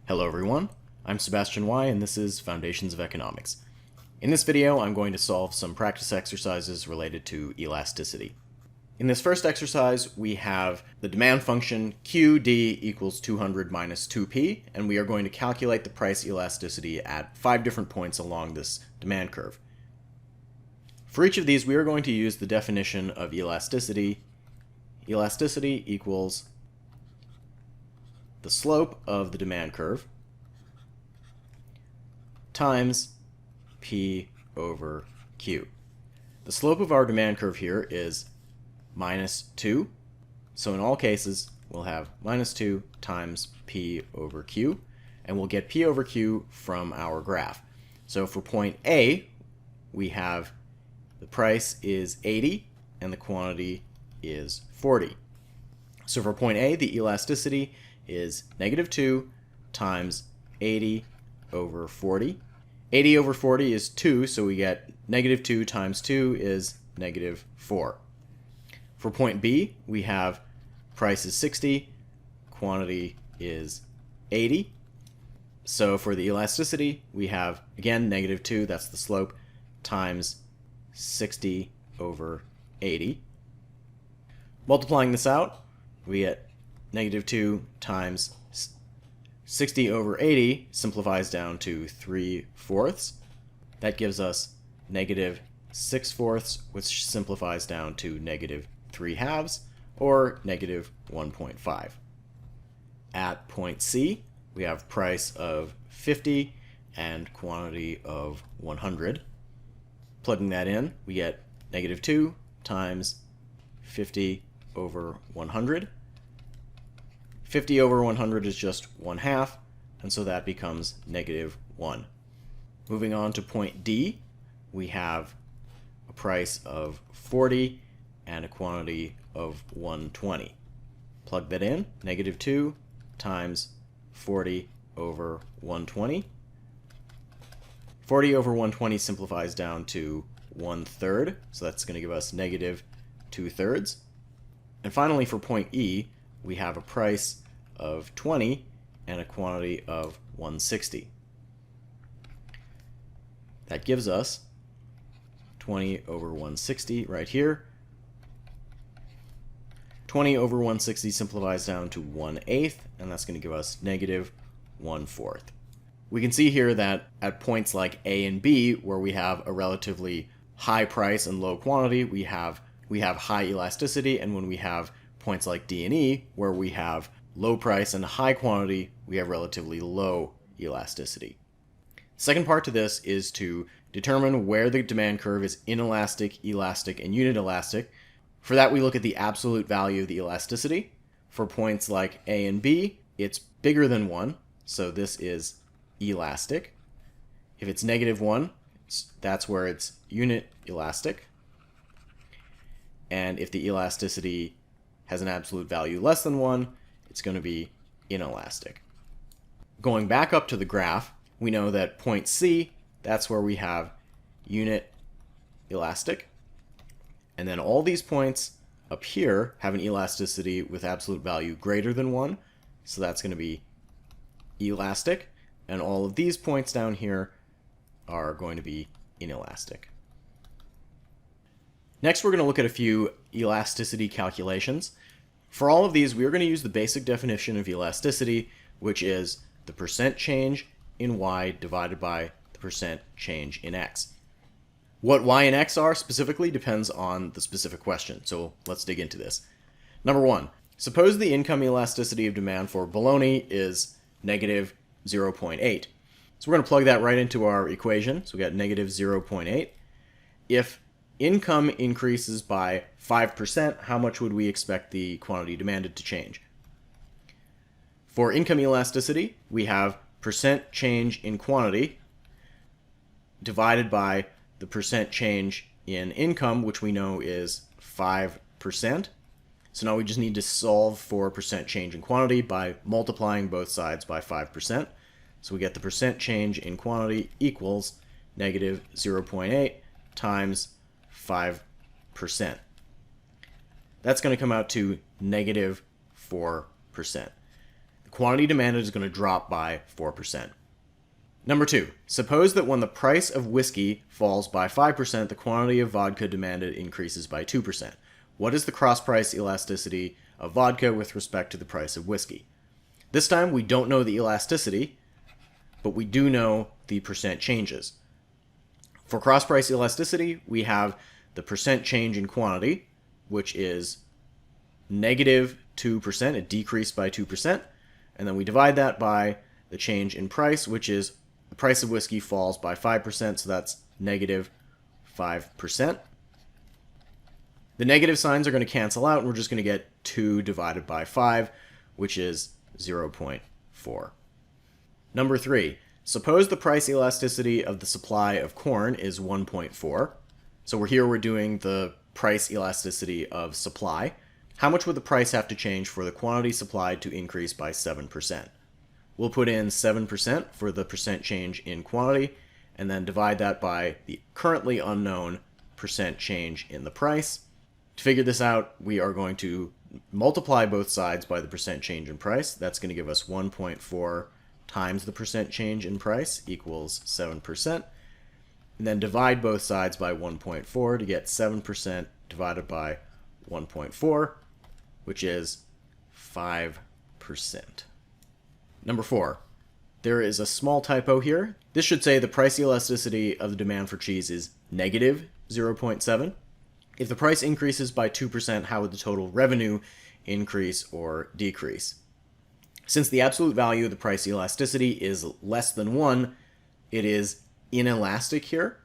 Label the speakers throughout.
Speaker 1: Hello everyone, I'm Sebastian Y and this is Foundations of Economics. In this video I'm going to solve some practice exercises related to elasticity. In this first exercise we have the demand function QD equals 200 minus 2p, and we are going to calculate the price elasticity at 5 different points along this demand curve. For each of these we are going to use the definition of elasticity. Elasticity equals the slope of the demand curve times P over Q. The slope of our demand curve here is minus 2, so in all cases we'll have minus 2 times P over Q, and we'll get P over Q from our graph. So for point A, we have the price is 80 and the quantity is 40. So for point A, the elasticity is negative 2 times 80 over 40. 80 over 40 is 2, so we get negative 2 times 2 is negative 4. For point B, we have price is 60, quantity is 80. So for the elasticity, we have, again, negative 2, that's the slope, times 60 over 80. Multiplying this out, we get negative 2 times 60 over 80 simplifies down to 3/4. That gives us negative 6/4, which simplifies down to negative 3/2, or negative 1.5. At point C, we have price of 50 and quantity of 100. Plugging that in, we get negative 2 times 50 over 100. 50 over 100 is just 1/2, and so that becomes negative 1. Moving on to point D, we have a price of 40 and a quantity of 120. Plug that in, negative 2 times 40 over 120. 40 over 120 simplifies down to 1/3, so that's going to give us negative 2/3. And finally, for point E, we have a price of 20 and a quantity of 160. That gives us 20 over 160 right here. 20 over 160 simplifies down to 1/8, and that's going to give us negative 1/4. We can see here that at points like A and B, where we have a relatively high price and low quantity, we have high elasticity, and when we have points like D and E, where we have low price and high quantity, we have relatively low elasticity. The second part to this is to determine where the demand curve is inelastic, elastic, and unit elastic. For that, we look at the absolute value of the elasticity. For points like A and B, it's bigger than 1, so this is elastic. If it's negative 1, that's where it's unit elastic. And if the elasticity has an absolute value less than 1, it's going to be inelastic. Going back up to the graph, we know that point C, that's where we have unit elastic. And then all these points up here have an elasticity with absolute value greater than 1, so that's going to be elastic. And all of these points down here are going to be inelastic. Next, we're going to look at a few elasticity calculations. For all of these, we are going to use the basic definition of elasticity, which is the percent change in y divided by the percent change in x. What y and x are specifically depends on the specific question, so let's dig into this. Number 1, suppose the income elasticity of demand for bologna is negative 0.8. So we're going to plug that right into our equation, so we got negative 0.8. If income increases by 5%, how much would we expect the quantity demanded to change? For income elasticity, we have percent change in quantity divided by the percent change in income, which we know is 5%. So now we just need to solve for percent change in quantity by multiplying both sides by 5%. So we get the percent change in quantity equals negative 0.8 times 5%. That's going to come out to negative 4%. The quantity demanded is going to drop by 4%. Number 2, suppose that when the price of whiskey falls by 5%, the quantity of vodka demanded increases by 2%. What is the cross-price elasticity of vodka with respect to the price of whiskey? This time we don't know the elasticity, but we do know the percent changes. For cross-price elasticity, we have the percent change in quantity, which is negative 2%, it decreased by 2%, and then we divide that by the change in price, which is the price of whiskey falls by 5%, so that's negative 5%. The negative signs are going to cancel out, and we're just going to get 2 divided by 5, which is 0.4. Number 3, suppose the price elasticity of the supply of corn is 1.4. So we're doing the price elasticity of supply. How much would the price have to change for the quantity supplied to increase by 7%? We'll put in 7% for the percent change in quantity, and then divide that by the currently unknown percent change in the price. To figure this out, we are going to multiply both sides by the percent change in price. That's going to give us 1.4 times the percent change in price equals 7%. And then divide both sides by 1.4 to get 7% divided by 1.4, which is 5%. Number 4, there is a small typo here. This should say the price elasticity of the demand for cheese is negative 0.7. If the price increases by 2%, how would the total revenue increase or decrease? Since the absolute value of the price elasticity is less than 1, it is inelastic here.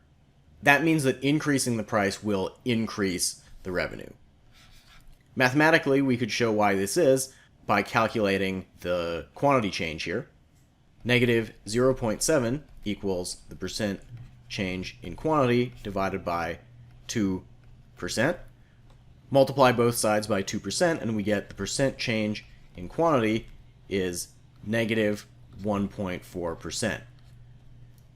Speaker 1: That means that increasing the price will increase the revenue. Mathematically, we could show why this is by calculating the quantity change here. Negative 0.7 equals the percent change in quantity divided by 2%. Multiply both sides by 2%, and we get the percent change in quantity is negative 1.4%.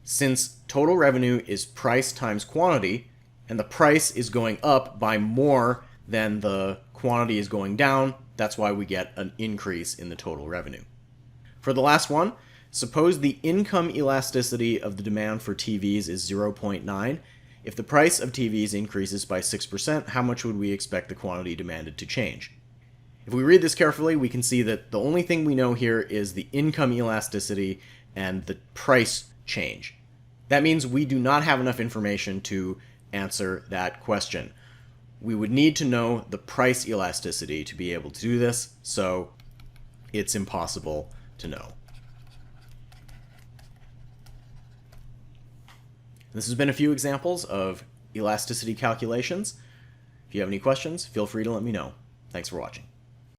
Speaker 1: Since total revenue is price times quantity, and the price is going up by more than the quantity is going down, that's why we get an increase in the total revenue. For the last one, suppose the income elasticity of the demand for TVs is 0.9. If the price of TVs increases by 6%, how much would we expect the quantity demanded to change? If we read this carefully, we can see that the only thing we know here is the income elasticity and the price change. That means we do not have enough information to answer that question. We would need to know the price elasticity to be able to do this, so it's impossible to know. This has been a few examples of elasticity calculations. If you have any questions, feel free to let me know. Thanks for watching.